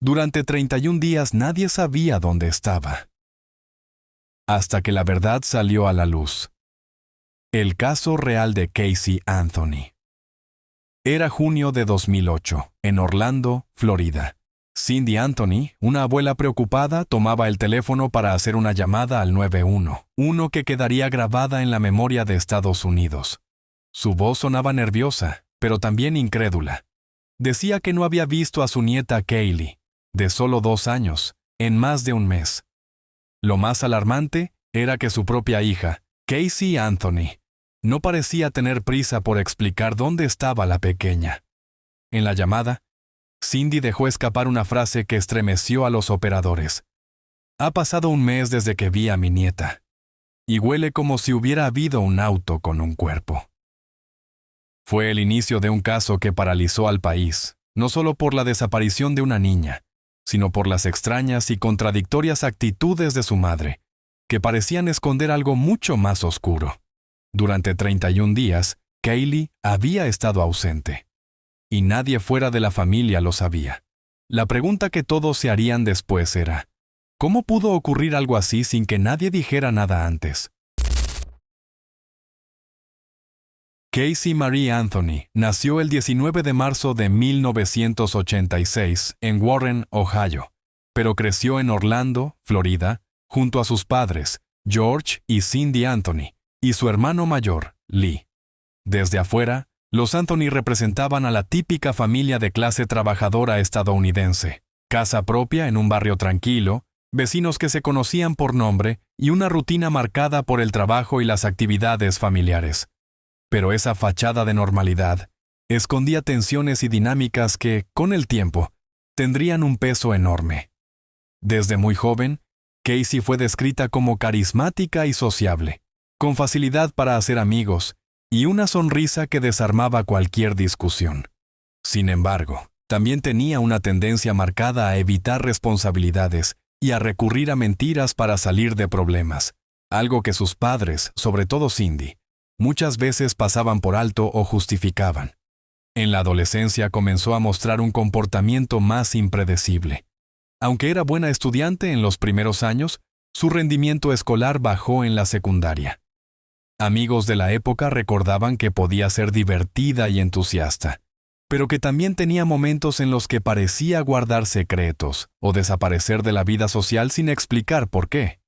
Durante 31 días nadie sabía dónde estaba. Hasta que la verdad salió a la luz. El caso real de Casey Anthony. Era junio de 2008, en Orlando, Florida. Cindy Anthony, una abuela preocupada, tomaba el teléfono para hacer una llamada al 911, que quedaría grabada en la memoria de Estados Unidos. Su voz sonaba nerviosa, pero también incrédula. Decía que no había visto a su nieta Kaylee, de solo 2 años, en más de un mes. Lo más alarmante era que su propia hija, Casey Anthony, no parecía tener prisa por explicar dónde estaba la pequeña. En la llamada, Cindy dejó escapar una frase que estremeció a los operadores. «Ha pasado un mes desde que vi a mi nieta, y huele como si hubiera habido un auto con un cuerpo». Fue el inicio de un caso que paralizó al país, no solo por la desaparición de una niña, sino por las extrañas y contradictorias actitudes de su madre, que parecían esconder algo mucho más oscuro. Durante 31 días, Kaylee había estado ausente. Y nadie fuera de la familia lo sabía. La pregunta que todos se harían después era, ¿cómo pudo ocurrir algo así sin que nadie dijera nada antes? Casey Marie Anthony nació el 19 de marzo de 1986 en Warren, Ohio, pero creció en Orlando, Florida, junto a sus padres, George y Cindy Anthony, y su hermano mayor, Lee. Desde afuera, los Anthony representaban a la típica familia de clase trabajadora estadounidense. Casa propia en un barrio tranquilo, vecinos que se conocían por nombre y una rutina marcada por el trabajo y las actividades familiares. Pero esa fachada de normalidad escondía tensiones y dinámicas que, con el tiempo, tendrían un peso enorme. Desde muy joven, Casey fue descrita como carismática y sociable, con facilidad para hacer amigos, y una sonrisa que desarmaba cualquier discusión. Sin embargo, también tenía una tendencia marcada a evitar responsabilidades y a recurrir a mentiras para salir de problemas, algo que sus padres, sobre todo Cindy, muchas veces pasaban por alto o justificaban. En la adolescencia comenzó a mostrar un comportamiento más impredecible. Aunque era buena estudiante en los primeros años, su rendimiento escolar bajó en la secundaria. Amigos de la época recordaban que podía ser divertida y entusiasta, pero que también tenía momentos en los que parecía guardar secretos o desaparecer de la vida social sin explicar por qué.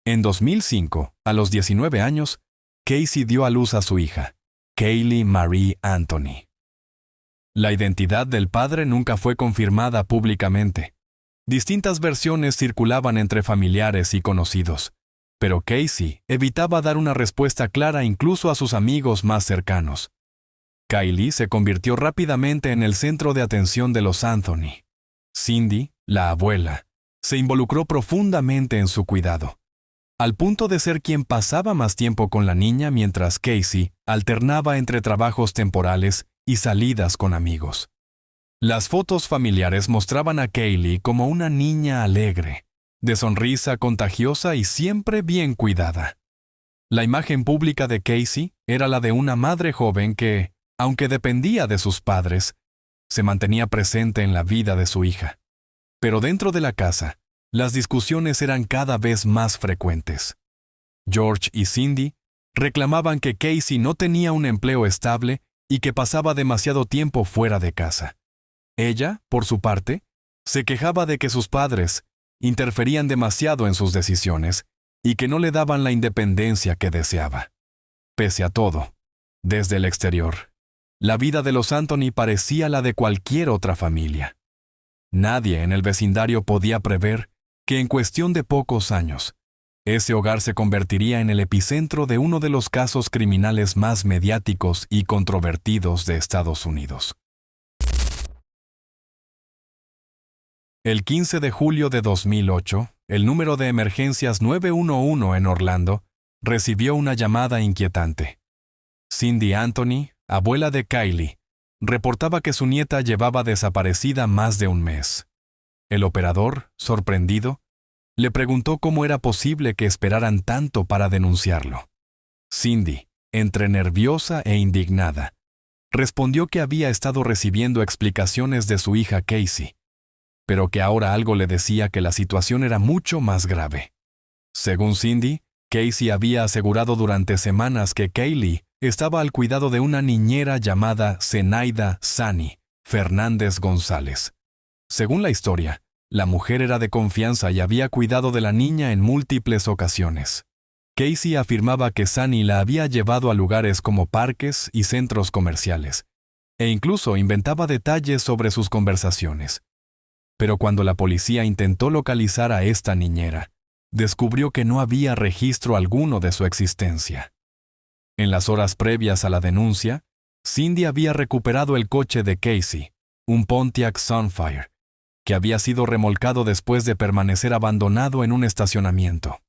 En 2005, a los 19 años, Casey dio a luz a su hija, Kaylee Marie Anthony. La identidad del padre nunca fue confirmada públicamente. Distintas versiones circulaban entre familiares y conocidos, pero Casey evitaba dar una respuesta clara incluso a sus amigos más cercanos. Kaylee se convirtió rápidamente en el centro de atención de los Anthony. Cindy, la abuela, se involucró profundamente en su cuidado, al punto de ser quien pasaba más tiempo con la niña mientras Casey alternaba entre trabajos temporales y salidas con amigos. Las fotos familiares mostraban a Kaylee como una niña alegre, de sonrisa contagiosa y siempre bien cuidada. La imagen pública de Casey era la de una madre joven que, aunque dependía de sus padres, se mantenía presente en la vida de su hija. Pero dentro de la casa, las discusiones eran cada vez más frecuentes. George y Cindy reclamaban que Casey no tenía un empleo estable y que pasaba demasiado tiempo fuera de casa. Ella, por su parte, se quejaba de que sus padres interferían demasiado en sus decisiones y que no le daban la independencia que deseaba. Pese a todo, desde el exterior, la vida de los Anthony parecía la de cualquier otra familia. Nadie en el vecindario podía prever que en cuestión de pocos años, ese hogar se convertiría en el epicentro de uno de los casos criminales más mediáticos y controvertidos de Estados Unidos. El 15 de julio de 2008, el número de emergencias 911 en Orlando recibió una llamada inquietante. Cindy Anthony, abuela de Kaylee, reportaba que su nieta llevaba desaparecida más de un mes. El operador, sorprendido, le preguntó cómo era posible que esperaran tanto para denunciarlo. Cindy, entre nerviosa e indignada, respondió que había estado recibiendo explicaciones de su hija Casey, pero que ahora algo le decía que la situación era mucho más grave. Según Cindy, Casey había asegurado durante semanas que Kaylee estaba al cuidado de una niñera llamada Zenaida Sani Fernández González. Según la historia, la mujer era de confianza y había cuidado de la niña en múltiples ocasiones. Casey afirmaba que Sani la había llevado a lugares como parques y centros comerciales, e incluso inventaba detalles sobre sus conversaciones. Pero cuando la policía intentó localizar a esta niñera, descubrió que no había registro alguno de su existencia. En las horas previas a la denuncia, Cindy había recuperado el coche de Casey, un Pontiac Sunfire, que había sido remolcado después de permanecer abandonado en un estacionamiento.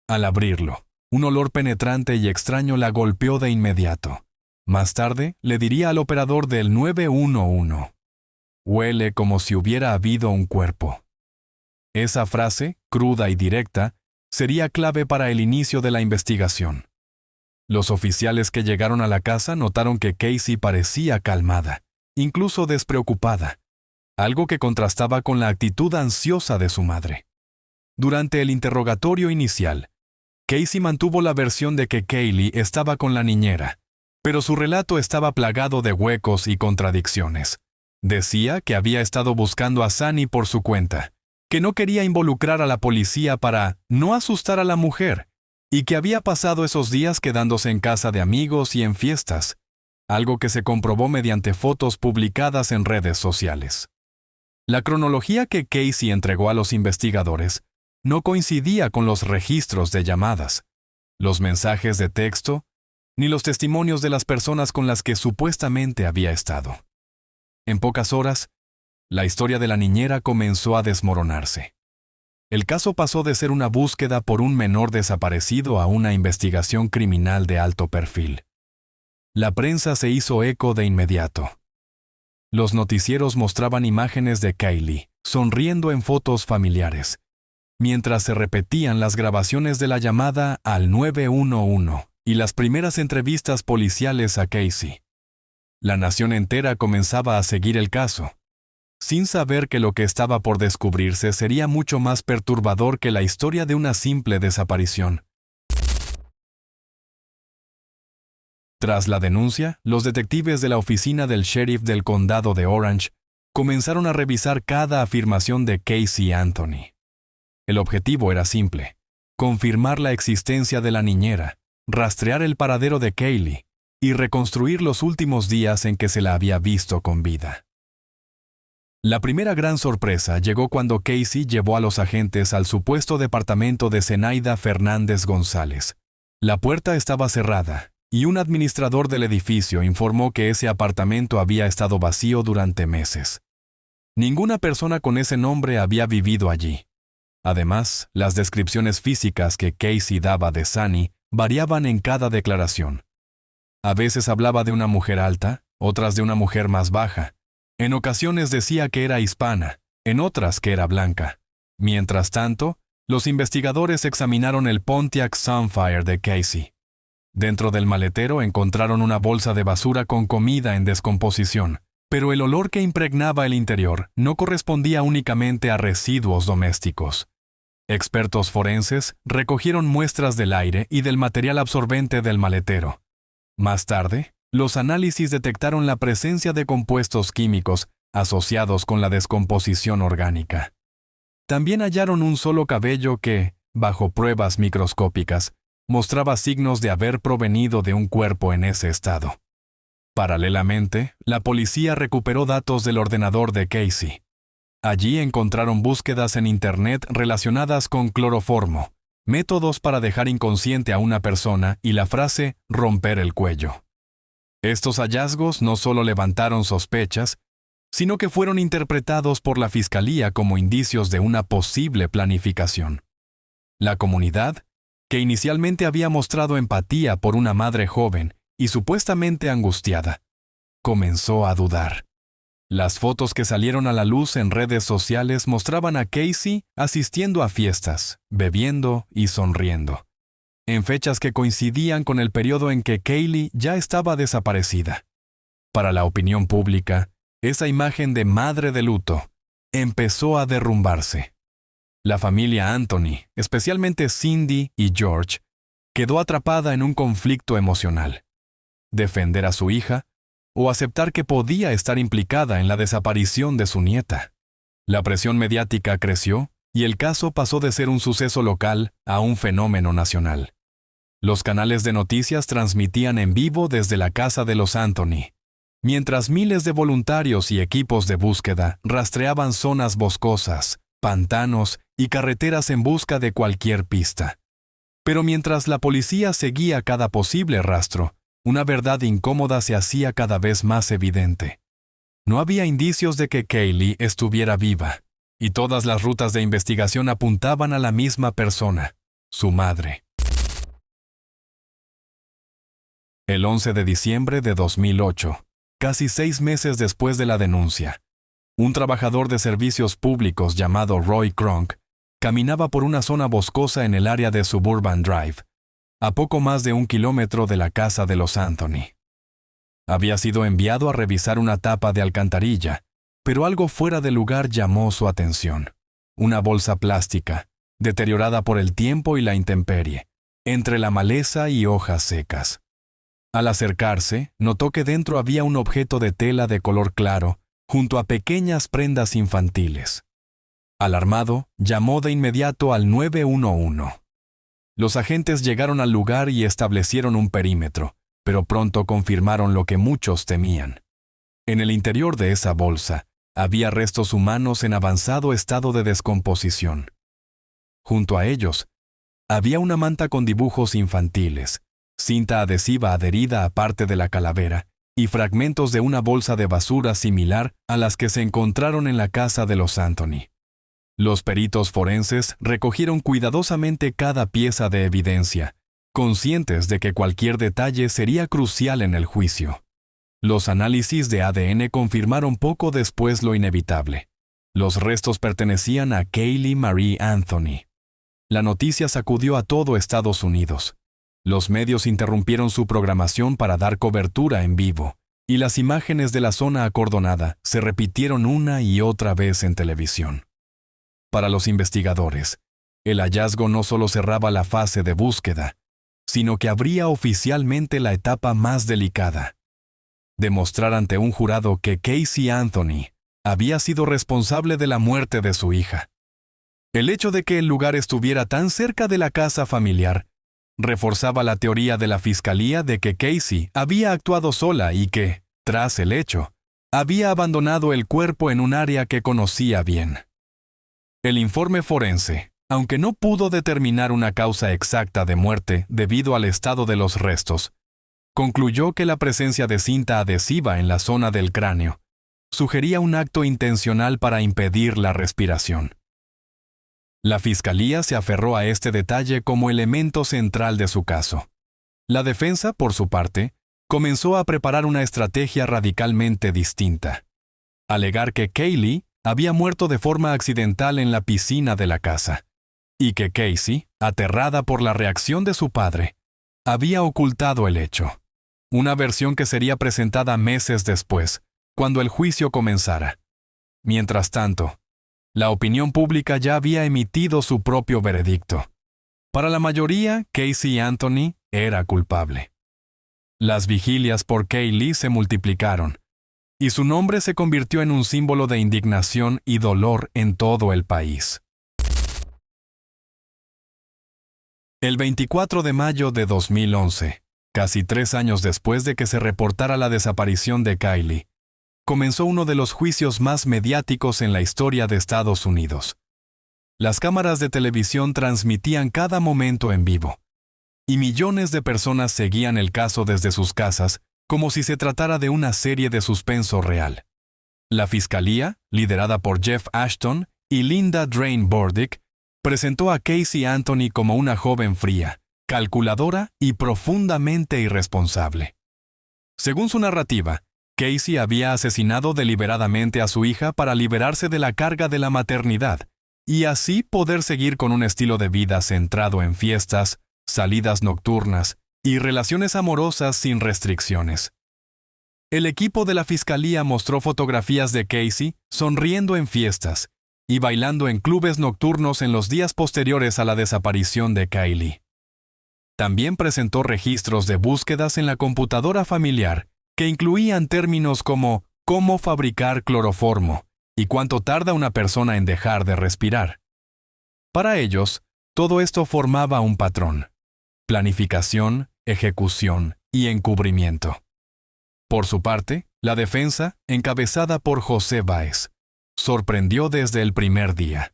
Al abrirlo, un olor penetrante y extraño la golpeó de inmediato. Más tarde, le diría al operador del 911, «Huele como si hubiera habido un cuerpo». Esa frase, cruda y directa, sería clave para el inicio de la investigación. Los oficiales que llegaron a la casa notaron que Casey parecía calmada, incluso despreocupada, algo que contrastaba con la actitud ansiosa de su madre. Durante el interrogatorio inicial, Casey mantuvo la versión de que Kaylee estaba con la niñera, pero su relato estaba plagado de huecos y contradicciones. Decía que había estado buscando a Sani por su cuenta, que no quería involucrar a la policía para no asustar a la mujer, y que había pasado esos días quedándose en casa de amigos y en fiestas, algo que se comprobó mediante fotos publicadas en redes sociales. La cronología que Casey entregó a los investigadores no coincidía con los registros de llamadas, los mensajes de texto, ni los testimonios de las personas con las que supuestamente había estado. En pocas horas, la historia de la niñera comenzó a desmoronarse. El caso pasó de ser una búsqueda por un menor desaparecido a una investigación criminal de alto perfil. La prensa se hizo eco de inmediato. Los noticieros mostraban imágenes de Kaylee sonriendo en fotos familiares, mientras se repetían las grabaciones de la llamada al 911 y las primeras entrevistas policiales a Casey. La nación entera comenzaba a seguir el caso, sin saber que lo que estaba por descubrirse sería mucho más perturbador que la historia de una simple desaparición. Tras la denuncia, los detectives de la oficina del sheriff del condado de Orange comenzaron a revisar cada afirmación de Casey Anthony. El objetivo era simple: confirmar la existencia de la niñera, rastrear el paradero de Kaylee y reconstruir los últimos días en que se la había visto con vida. La primera gran sorpresa llegó cuando Casey llevó a los agentes al supuesto departamento de Zenaida Fernández González. La puerta estaba cerrada y un administrador del edificio informó que ese apartamento había estado vacío durante meses. Ninguna persona con ese nombre había vivido allí. Además, las descripciones físicas que Casey daba de Sani variaban en cada declaración. A veces hablaba de una mujer alta, otras de una mujer más baja. En ocasiones decía que era hispana, en otras que era blanca. Mientras tanto, los investigadores examinaron el Pontiac Sunfire de Casey. Dentro del maletero encontraron una bolsa de basura con comida en descomposición, pero el olor que impregnaba el interior no correspondía únicamente a residuos domésticos. Expertos forenses recogieron muestras del aire y del material absorbente del maletero. Más tarde, los análisis detectaron la presencia de compuestos químicos asociados con la descomposición orgánica. También hallaron un solo cabello que, bajo pruebas microscópicas, mostraba signos de haber provenido de un cuerpo en ese estado. Paralelamente, la policía recuperó datos del ordenador de Casey. Allí encontraron búsquedas en Internet relacionadas con cloroformo, métodos para dejar inconsciente a una persona y la frase «romper el cuello». Estos hallazgos no solo levantaron sospechas, sino que fueron interpretados por la Fiscalía como indicios de una posible planificación. La comunidad, que inicialmente había mostrado empatía por una madre joven y supuestamente angustiada, comenzó a dudar. Las fotos que salieron a la luz en redes sociales mostraban a Casey asistiendo a fiestas, bebiendo y sonriendo, en fechas que coincidían con el periodo en que Kaylee ya estaba desaparecida. Para la opinión pública, esa imagen de madre de luto empezó a derrumbarse. La familia Anthony, especialmente Cindy y George, quedó atrapada en un conflicto emocional. Defender a su hija o aceptar que podía estar implicada en la desaparición de su nieta. La presión mediática creció y el caso pasó de ser un suceso local a un fenómeno nacional. Los canales de noticias transmitían en vivo desde la casa de los Anthony, mientras miles de voluntarios y equipos de búsqueda rastreaban zonas boscosas, pantanos y carreteras en busca de cualquier pista. Pero mientras la policía seguía cada posible rastro, una verdad incómoda se hacía cada vez más evidente. No había indicios de que Kaylee estuviera viva, y todas las rutas de investigación apuntaban a la misma persona, su madre. El 11 de diciembre de 2008, casi 6 meses después de la denuncia, un trabajador de servicios públicos llamado Roy Kronk caminaba por una zona boscosa en el área de Suburban Drive, a poco más de 1 kilómetro de la casa de los Anthony. Había sido enviado a revisar una tapa de alcantarilla, pero algo fuera de lugar llamó su atención. Una bolsa plástica, deteriorada por el tiempo y la intemperie, entre la maleza y hojas secas. Al acercarse, notó que dentro había un objeto de tela de color claro, junto a pequeñas prendas infantiles. Alarmado, llamó de inmediato al 911. Los agentes llegaron al lugar y establecieron un perímetro, pero pronto confirmaron lo que muchos temían. En el interior de esa bolsa, había restos humanos en avanzado estado de descomposición. Junto a ellos, había una manta con dibujos infantiles, cinta adhesiva adherida a parte de la calavera y fragmentos de una bolsa de basura similar a las que se encontraron en la casa de los Anthony. Los peritos forenses recogieron cuidadosamente cada pieza de evidencia, conscientes de que cualquier detalle sería crucial en el juicio. Los análisis de ADN confirmaron poco después lo inevitable. Los restos pertenecían a Kaylee Marie Anthony. La noticia sacudió a todo Estados Unidos. Los medios interrumpieron su programación para dar cobertura en vivo, y las imágenes de la zona acordonada se repitieron una y otra vez en televisión. Para los investigadores, el hallazgo no solo cerraba la fase de búsqueda, sino que abría oficialmente la etapa más delicada: demostrar ante un jurado que Casey Anthony había sido responsable de la muerte de su hija. El hecho de que el lugar estuviera tan cerca de la casa familiar reforzaba la teoría de la fiscalía de que Casey había actuado sola y que, tras el hecho, había abandonado el cuerpo en un área que conocía bien. El informe forense, aunque no pudo determinar una causa exacta de muerte debido al estado de los restos, concluyó que la presencia de cinta adhesiva en la zona del cráneo sugería un acto intencional para impedir la respiración. La fiscalía se aferró a este detalle como elemento central de su caso. La defensa, por su parte, comenzó a preparar una estrategia radicalmente distinta: alegar que Kaylee había muerto de forma accidental en la piscina de la casa, y que Casey, aterrada por la reacción de su padre, había ocultado el hecho. Una versión que sería presentada meses después, cuando el juicio comenzara. Mientras tanto, la opinión pública ya había emitido su propio veredicto. Para la mayoría, Casey Anthony era culpable. Las vigilias por Kaylee se multiplicaron, y su nombre se convirtió en un símbolo de indignación y dolor en todo el país. El 24 de mayo de 2011, casi 3 años después de que se reportara la desaparición de Kaylee, comenzó uno de los juicios más mediáticos en la historia de Estados Unidos. Las cámaras de televisión transmitían cada momento en vivo, y millones de personas seguían el caso desde sus casas como si se tratara de una serie de suspenso real. La fiscalía, liderada por Jeff Ashton y Linda Drain Burdick, presentó a Casey Anthony como una joven fría, calculadora y profundamente irresponsable. Según su narrativa, Casey había asesinado deliberadamente a su hija para liberarse de la carga de la maternidad y así poder seguir con un estilo de vida centrado en fiestas, salidas nocturnas y relaciones amorosas sin restricciones. El equipo de la fiscalía mostró fotografías de Casey sonriendo en fiestas y bailando en clubes nocturnos en los días posteriores a la desaparición de Kylie. También presentó registros de búsquedas en la computadora familiar que incluían términos como cómo fabricar cloroformo y cuánto tarda una persona en dejar de respirar. Para ellos, todo esto formaba un patrón: planificación, ejecución y encubrimiento. Por su parte, la defensa, encabezada por José Báez, sorprendió desde el primer día.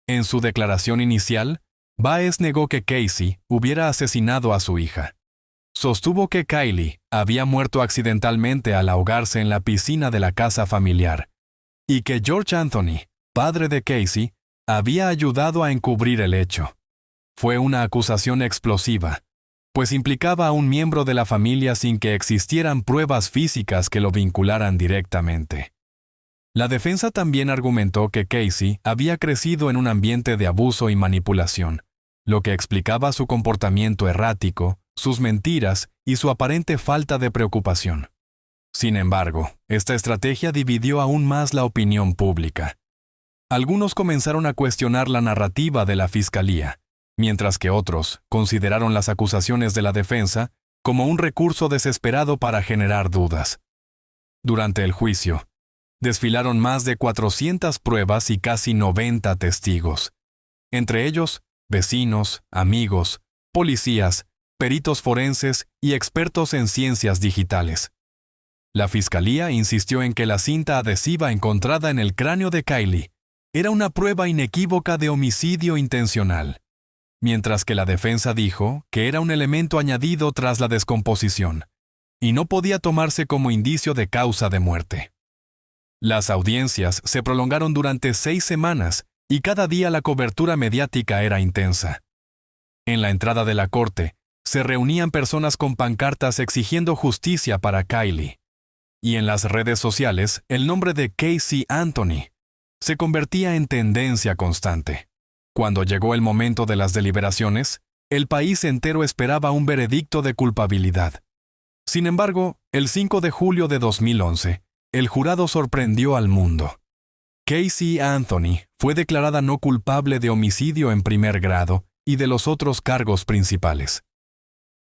En su declaración inicial, Báez negó que Casey hubiera asesinado a su hija. Sostuvo que Kylie había muerto accidentalmente al ahogarse en la piscina de la casa familiar y que George Anthony, padre de Casey, había ayudado a encubrir el hecho. Fue una acusación explosiva, pues implicaba a un miembro de la familia sin que existieran pruebas físicas que lo vincularan directamente. La defensa también argumentó que Casey había crecido en un ambiente de abuso y manipulación, lo que explicaba su comportamiento errático, sus mentiras y su aparente falta de preocupación. Sin embargo, esta estrategia dividió aún más la opinión pública. Algunos comenzaron a cuestionar la narrativa de la fiscalía, mientras que otros consideraron las acusaciones de la defensa como un recurso desesperado para generar dudas. Durante el juicio, desfilaron más de 400 pruebas y casi 90 testigos, entre ellos vecinos, amigos, policías, peritos forenses y expertos en ciencias digitales. La fiscalía insistió en que la cinta adhesiva encontrada en el cráneo de Kylie era una prueba inequívoca de homicidio intencional, mientras que la defensa dijo que era un elemento añadido tras la descomposición y no podía tomarse como indicio de causa de muerte. Las audiencias se prolongaron durante 6 semanas y cada día la cobertura mediática era intensa. En la entrada de la corte, se reunían personas con pancartas exigiendo justicia para Kylie. Y en las redes sociales, el nombre de Casey Anthony se convertía en tendencia constante. Cuando llegó el momento de las deliberaciones, el país entero esperaba un veredicto de culpabilidad. Sin embargo, el 5 de julio de 2011, el jurado sorprendió al mundo. Casey Anthony fue declarada no culpable de homicidio en primer grado y de los otros cargos principales.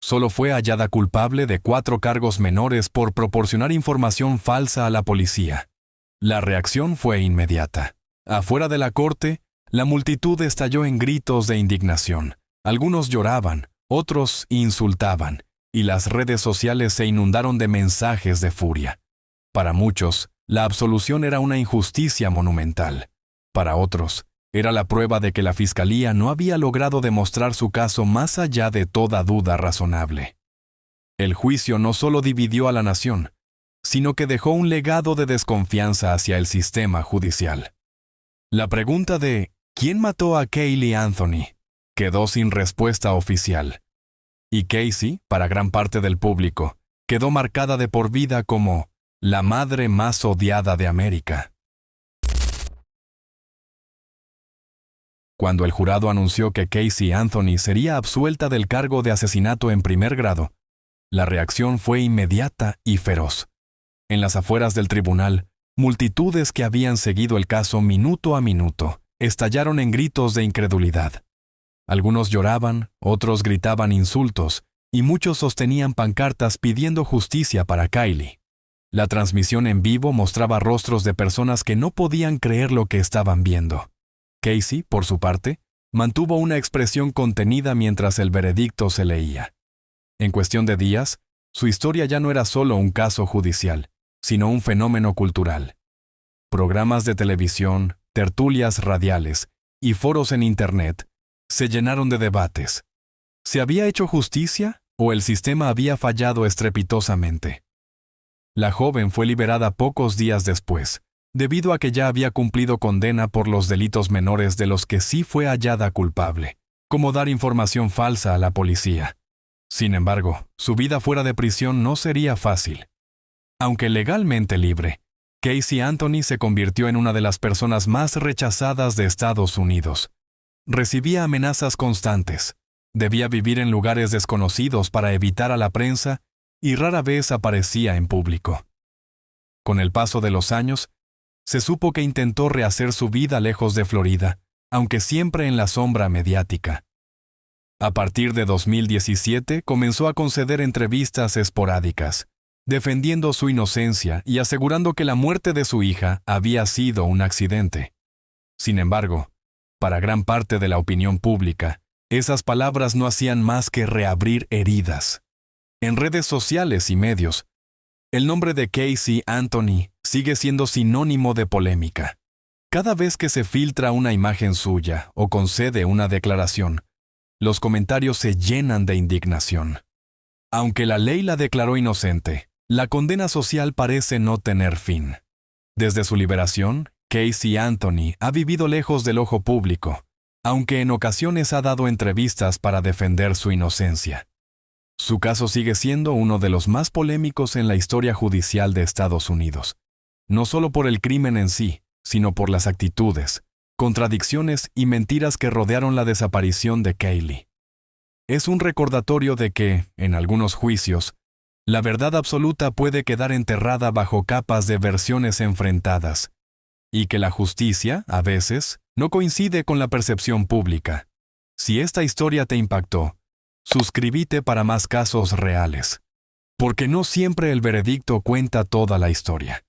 Solo fue hallada culpable de 4 cargos menores por proporcionar información falsa a la policía. La reacción fue inmediata. Afuera de la corte, la multitud estalló en gritos de indignación. Algunos lloraban, otros insultaban, y las redes sociales se inundaron de mensajes de furia. Para muchos, la absolución era una injusticia monumental. Para otros, era la prueba de que la fiscalía no había logrado demostrar su caso más allá de toda duda razonable. El juicio no solo dividió a la nación, sino que dejó un legado de desconfianza hacia el sistema judicial. La pregunta de ¿quién mató a Caylee Anthony? Quedó sin respuesta oficial. Y Casey, para gran parte del público, quedó marcada de por vida como la madre más odiada de América. Cuando el jurado anunció que Casey Anthony sería absuelta del cargo de asesinato en primer grado, la reacción fue inmediata y feroz. En las afueras del tribunal, multitudes que habían seguido el caso minuto a minuto estallaron en gritos de incredulidad. Algunos lloraban, otros gritaban insultos, y muchos sostenían pancartas pidiendo justicia para Kylie. La transmisión en vivo mostraba rostros de personas que no podían creer lo que estaban viendo. Casey, por su parte, mantuvo una expresión contenida mientras el veredicto se leía. En cuestión de días, su historia ya no era solo un caso judicial, sino un fenómeno cultural. Programas de televisión, tertulias radiales y foros en Internet se llenaron de debates. ¿Se había hecho justicia o el sistema había fallado estrepitosamente? La joven fue liberada pocos días después, debido a que ya había cumplido condena por los delitos menores de los que sí fue hallada culpable, como dar información falsa a la policía. Sin embargo, su vida fuera de prisión no sería fácil. Aunque legalmente libre, Casey Anthony se convirtió en una de las personas más rechazadas de Estados Unidos. Recibía amenazas constantes, debía vivir en lugares desconocidos para evitar a la prensa y rara vez aparecía en público. Con el paso de los años, se supo que intentó rehacer su vida lejos de Florida, aunque siempre en la sombra mediática. A partir de 2017 comenzó a conceder entrevistas esporádicas, defendiendo su inocencia y asegurando que la muerte de su hija había sido un accidente. Sin embargo, para gran parte de la opinión pública, esas palabras no hacían más que reabrir heridas. En redes sociales y medios, el nombre de Casey Anthony sigue siendo sinónimo de polémica. Cada vez que se filtra una imagen suya o concede una declaración, los comentarios se llenan de indignación. Aunque la ley la declaró inocente, la condena social parece no tener fin. Desde su liberación, Casey Anthony ha vivido lejos del ojo público, aunque en ocasiones ha dado entrevistas para defender su inocencia. Su caso sigue siendo uno de los más polémicos en la historia judicial de Estados Unidos, no solo por el crimen en sí, sino por las actitudes, contradicciones y mentiras que rodearon la desaparición de Caylee. Es un recordatorio de que, en algunos juicios, la verdad absoluta puede quedar enterrada bajo capas de versiones enfrentadas, y que la justicia, a veces, no coincide con la percepción pública. Si esta historia te impactó, suscríbete para más casos reales, porque no siempre el veredicto cuenta toda la historia.